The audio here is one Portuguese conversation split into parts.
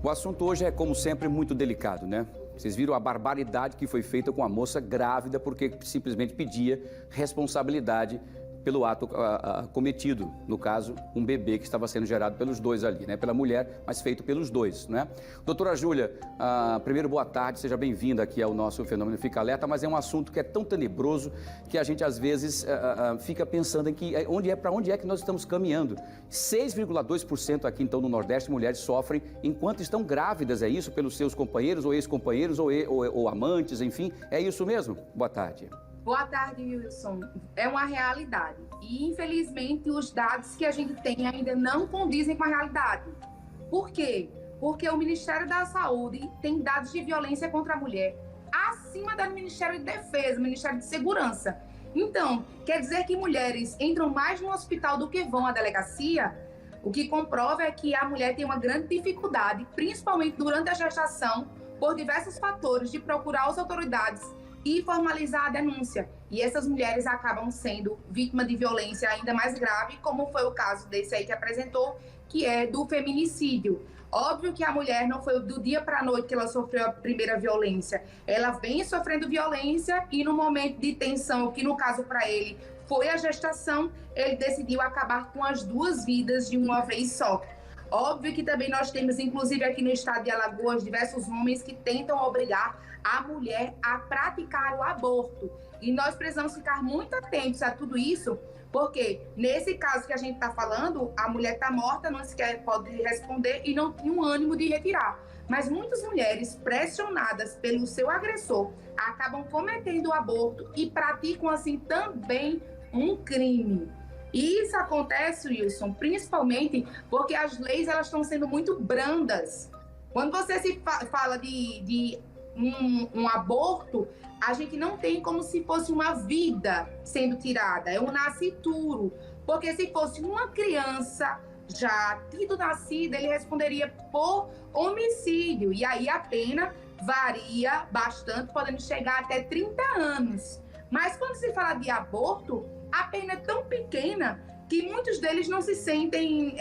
O assunto hoje é, como sempre, muito delicado, né? Vocês viram a barbaridade que foi feita com a moça grávida porque simplesmente pedia responsabilidade pelo ato cometido, no caso, um bebê que estava sendo gerado pelos dois ali, né? Pela mulher, mas feito pelos dois, né? Doutora Júlia, primeiro, boa tarde, seja bem-vinda aqui ao nosso Fenômeno Fica Alerta, mas é um assunto que é tão tenebroso que a gente, às vezes, fica pensando em que para onde é que nós estamos caminhando. 6,2% aqui, então, no Nordeste, mulheres sofrem enquanto estão grávidas, é isso? Pelos seus companheiros ou ex-companheiros ou amantes, enfim, é isso mesmo? Boa tarde. Boa tarde, Wilson. É uma realidade. E, infelizmente, os dados que a gente tem ainda não condizem com a realidade. Por quê? Porque o Ministério da Saúde tem dados de violência contra a mulher acima do Ministério de Defesa, Ministério de Segurança. Então, quer dizer que mulheres entram mais no hospital do que vão à delegacia? O que comprova é que a mulher tem uma grande dificuldade, principalmente durante a gestação, por diversos fatores, de procurar as autoridades e formalizar a denúncia. E essas mulheres acabam sendo vítimas de violência ainda mais grave, como foi o caso desse aí que apresentou, que é do feminicídio. Óbvio que a mulher não foi do dia para a noite que ela sofreu a primeira violência. Ela vem sofrendo violência e no momento de tensão, que no caso para ele foi a gestação, ele decidiu acabar com as duas vidas de uma vez só. Óbvio que também nós temos, inclusive aqui no estado de Alagoas, diversos homens que tentam obrigar a mulher a praticar o aborto. E nós precisamos ficar muito atentos a tudo isso, porque nesse caso que a gente está falando, a mulher está morta, não sequer pode responder e não tem um ânimo de retirar. Mas muitas mulheres, pressionadas pelo seu agressor, acabam cometendo o aborto e praticam assim também um crime. E isso acontece, Wilson, principalmente porque as leis elas estão sendo muito brandas. Quando você se fala de um aborto, a gente não tem como se fosse uma vida sendo tirada, é um nascituro. Porque se fosse uma criança já tido nascida, ele responderia por homicídio. E aí a pena varia bastante, podendo chegar até 30 anos. Mas quando se fala de aborto, a pena é tão pequena que muitos deles não se sentem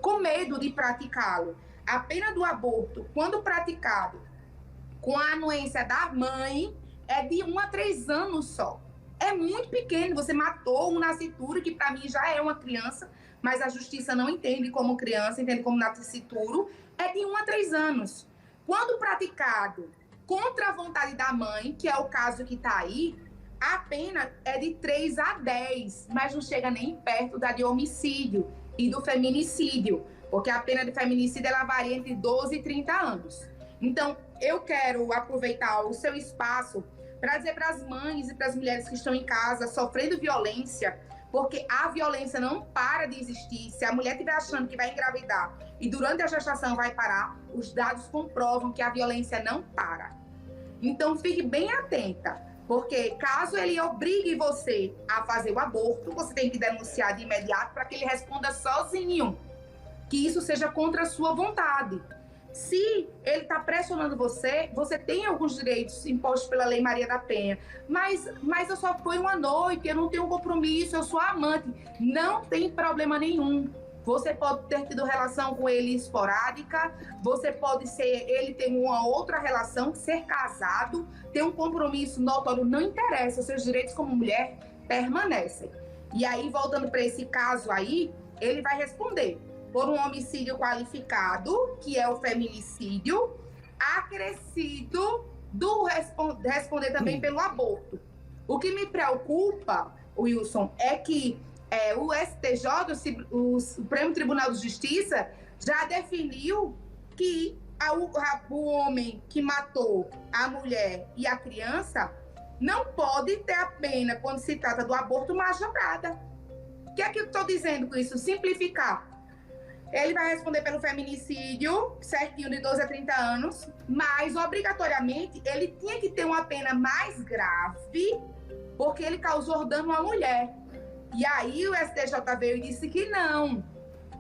com medo de praticá-lo. A pena do aborto, quando praticado com a anuência da mãe, é de 1 a 3 anos só. É muito pequeno, você matou um nascituro, que para mim já é uma criança, mas a justiça não entende como criança, entende como nascituro, é de 1 a 3 anos. Quando praticado contra a vontade da mãe, que é o caso que está aí, a pena é de 3 a 10, mas não chega nem perto da de homicídio e do feminicídio, porque a pena de feminicídio ela varia entre 12 e 30 anos. Então, eu quero aproveitar o seu espaço para dizer para as mães e para as mulheres que estão em casa sofrendo violência, porque a violência não para de existir. Se a mulher estiver achando que vai engravidar e durante a gestação vai parar, os dados comprovam que a violência não para. Então, fique bem atenta. Porque caso ele obrigue você a fazer o aborto, você tem que denunciar de imediato para que ele responda sozinho. Que isso seja contra a sua vontade. Se ele está pressionando você, você tem alguns direitos impostos pela Lei Maria da Penha. Mas eu só fui uma noite, eu não tenho compromisso, eu sou amante. Não tem problema nenhum. Você pode ter tido relação com ele esporádica, você pode ele ter uma outra relação, ser casado, ter um compromisso notório, não interessa, seus direitos como mulher permanecem. E aí, voltando para esse caso aí, ele vai responder por um homicídio qualificado, que é o feminicídio, acrescido do responder também pelo aborto. O que me preocupa, Wilson, é que o STJ, o Supremo Tribunal de Justiça, já definiu que o homem que matou a mulher e a criança não pode ter a pena, quando se trata do aborto, majorada. O que é que eu estou dizendo com isso? Simplificar. Ele vai responder pelo feminicídio, certinho, de 12 a 30 anos, mas, obrigatoriamente, ele tinha que ter uma pena mais grave, porque ele causou dano à mulher. E aí o STJ veio e disse que não,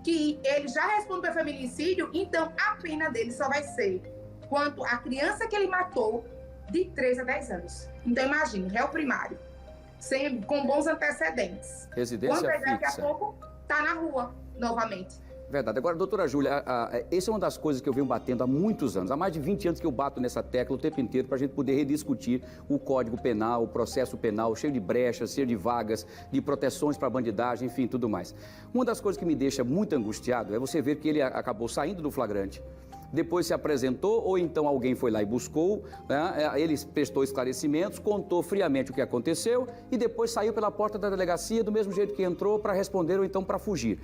que ele já responde pelo feminicídio, então a pena dele só vai ser quanto a criança que ele matou, de 3 a 10 anos. Então imagine, réu primário, com bons antecedentes. Residência quando fixa. Daqui a pouco, tá na rua, novamente. Verdade. Agora, doutora Júlia, essa é uma das coisas que eu venho batendo há muitos anos. Há mais de 20 anos que eu bato nessa tecla o tempo inteiro para a gente poder rediscutir o Código Penal, o processo penal, cheio de brechas, cheio de vagas, de proteções para a bandidagem, enfim, tudo mais. Uma das coisas que me deixa muito angustiado é você ver que ele acabou saindo do flagrante, depois se apresentou, ou então alguém foi lá e buscou, né? Ele prestou esclarecimentos, contou friamente o que aconteceu e depois saiu pela porta da delegacia do mesmo jeito que entrou para responder ou então para fugir.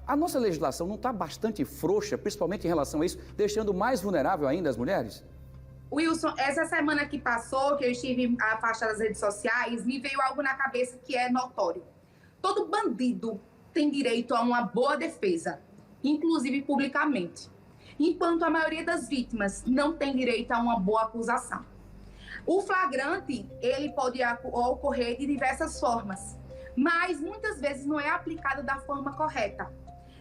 A nossa legislação não está bastante frouxa, principalmente em relação a isso, deixando mais vulnerável ainda as mulheres? Wilson, essa semana que passou, que eu estive afastada das redes sociais, me veio algo na cabeça que é notório. Todo bandido tem direito a uma boa defesa, inclusive publicamente, enquanto a maioria das vítimas não tem direito a uma boa acusação. O flagrante, ele pode ocorrer de diversas formas, mas muitas vezes não é aplicado da forma correta.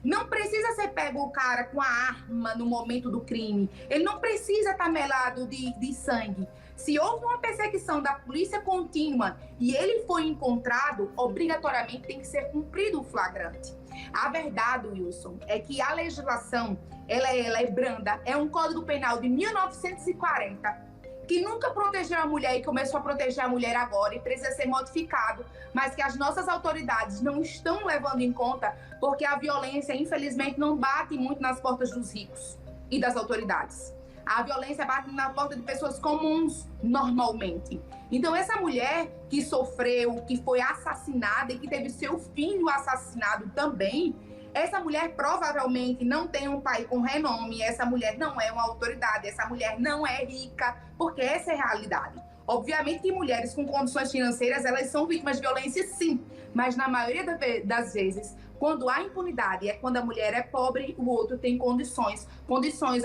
Não precisa ser pego o cara com a arma no momento do crime. Ele não precisa estar melado de sangue. Se houve uma perseguição da polícia contínua e ele foi encontrado, obrigatoriamente tem que ser cumprido o flagrante. A verdade, Wilson, é que a legislação, ela é branda. É um Código Penal de 1940, que nunca protegeu a mulher e começou a proteger a mulher agora e precisa ser modificado, mas que as nossas autoridades não estão levando em conta porque a violência, infelizmente, não bate muito nas portas dos ricos e das autoridades. A violência bate na porta de pessoas comuns, normalmente. Então, essa mulher que sofreu, que foi assassinada e que teve seu filho assassinado também, essa mulher provavelmente não tem um pai com renome, essa mulher não é uma autoridade, essa mulher não é rica, porque essa é a realidade. Obviamente que mulheres com condições financeiras, elas são vítimas de violência, sim, mas na maioria das vezes, quando há impunidade, é quando a mulher é pobre, o outro tem condições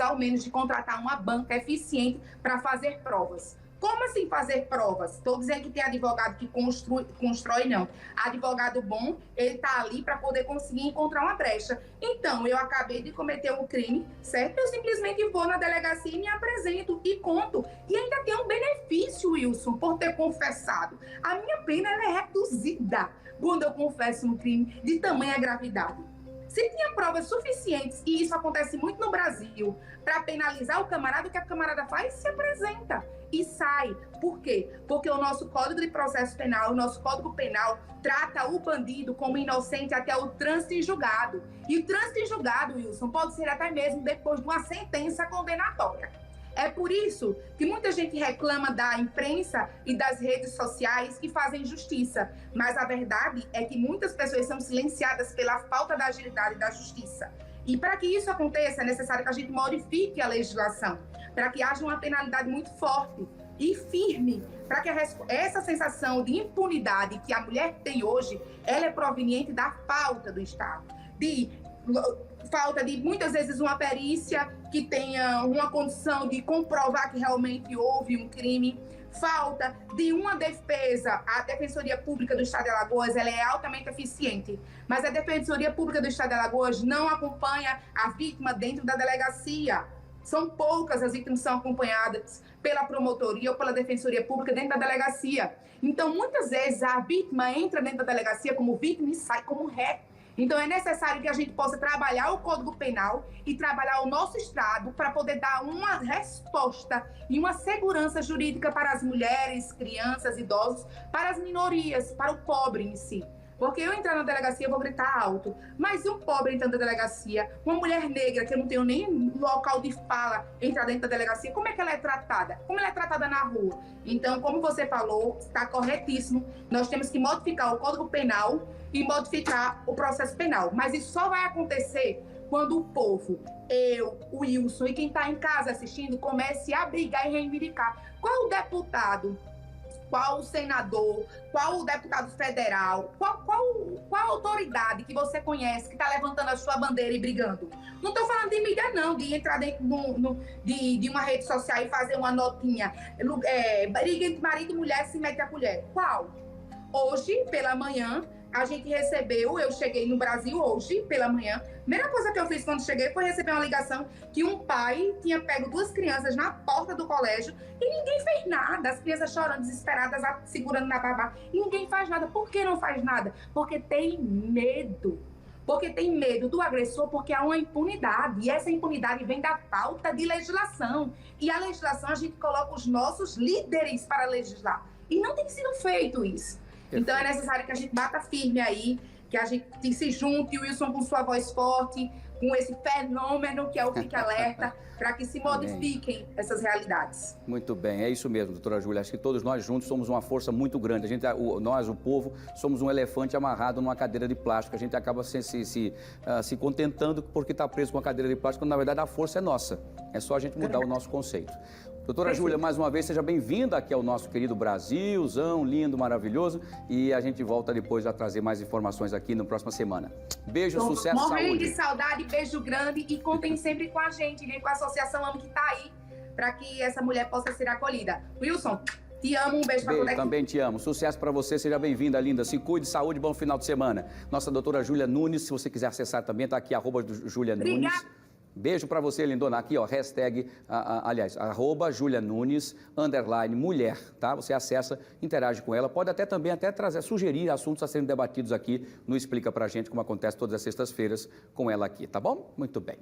ao menos de contratar uma banca eficiente para fazer provas. Como assim fazer provas? Estou dizendo que tem advogado que constrói, não. Advogado bom, ele está ali para poder conseguir encontrar uma brecha. Então, eu acabei de cometer um crime, certo? Eu simplesmente vou na delegacia e me apresento e conto. E ainda tem um benefício, Wilson, por ter confessado. A minha pena ela é reduzida quando eu confesso um crime de tamanha gravidade. Se tinha provas suficientes, e isso acontece muito no Brasil, para penalizar o camarada, o que a camarada faz? Se apresenta e sai. Por quê? Porque o nosso Código de Processo Penal, o nosso Código Penal, trata o bandido como inocente até o trânsito em julgado. E o trânsito em julgado, Wilson, pode ser até mesmo depois de uma sentença condenatória. É por isso que muita gente reclama da imprensa e das redes sociais que fazem justiça. Mas a verdade é que muitas pessoas são silenciadas pela falta da agilidade da justiça. E para que isso aconteça, é necessário que a gente modifique a legislação, para que haja uma penalidade muito forte e firme, para que essa sensação de impunidade que a mulher tem hoje, ela é proveniente da falta do Estado, falta de, muitas vezes, uma perícia que tenha uma condição de comprovar que realmente houve um crime, falta de uma defesa. A Defensoria Pública do Estado de Alagoas, ela é altamente eficiente, mas a Defensoria Pública do Estado de Alagoas não acompanha a vítima dentro da delegacia. São poucas as vítimas que são acompanhadas pela promotoria ou pela Defensoria Pública dentro da delegacia. Então, muitas vezes, a vítima entra dentro da delegacia como vítima e sai como ré. Então, é necessário que a gente possa trabalhar o Código Penal e trabalhar o nosso Estado para poder dar uma resposta e uma segurança jurídica para as mulheres, crianças, idosos, para as minorias, para o pobre em si. Porque eu entrar na delegacia, eu vou gritar alto. Mas um pobre entrando na delegacia, uma mulher negra, que eu não tenho nem local de fala, entrar dentro da delegacia, como é que ela é tratada? Como ela é tratada na rua? Então, como você falou, está corretíssimo. Nós temos que modificar o Código Penal e modificar o processo penal. Mas isso só vai acontecer quando o povo, eu, o Wilson e quem está em casa assistindo, comece a brigar e reivindicar. Qual o deputado, qual o senador, qual o deputado federal, qual autoridade que você conhece que está levantando a sua bandeira e brigando? Não estou falando de mídia, não, de entrar dentro de uma rede social e fazer uma notinha. Briga entre marido e mulher, se mete a colher. Qual? Hoje, pela manhã, a gente recebeu, eu cheguei no Brasil hoje, pela manhã, a primeira coisa que eu fiz quando cheguei foi receber uma ligação que um pai tinha pego 2 crianças na porta do colégio e ninguém fez nada, as crianças chorando, desesperadas, segurando na babá, e ninguém faz nada. Por que não faz nada? Porque tem medo. porque tem medo do agressor, porque há uma impunidade. E essa impunidade vem da falta de legislação. E a legislação, a gente coloca os nossos líderes para legislar. E não tem sido feito isso. Então é necessário que a gente bata firme aí, que a gente se junte, o Wilson, com sua voz forte, com esse fenômeno que é o Fique Alerta, para que se modifiquem essas realidades. Muito bem, é isso mesmo, doutora Júlia. Acho que todos nós juntos somos uma força muito grande. Nós, o povo, somos um elefante amarrado numa cadeira de plástico. A gente acaba se contentando porque está preso com a cadeira de plástico, quando na verdade a força é nossa. É só a gente mudar o nosso conceito. Doutora Júlia, mais uma vez, seja bem-vinda aqui ao nosso querido Brasilzão, lindo, maravilhoso. E a gente volta depois a trazer mais informações aqui na próxima semana. Beijo, sucesso, saúde. Morrendo de saudade, beijo grande e contem sempre com a gente, né? Com a Associação Amo que tá aí, para que essa mulher possa ser acolhida. Wilson, te amo, um beijo para toda a equipe. Também te amo. Sucesso para você, seja bem-vinda, linda. Se cuide, saúde, bom final de semana. Nossa doutora Júlia Nunes, se você quiser acessar também, tá aqui, @Júlia Nunes. Beijo para você, lindona. Aqui, ó, hashtag, @JúliaNunes, _mulher, tá? Você acessa, interage com ela. Pode também trazer, sugerir assuntos a serem debatidos aqui no Explica Pra Gente, como acontece todas as sextas-feiras com ela aqui, tá bom? Muito bem.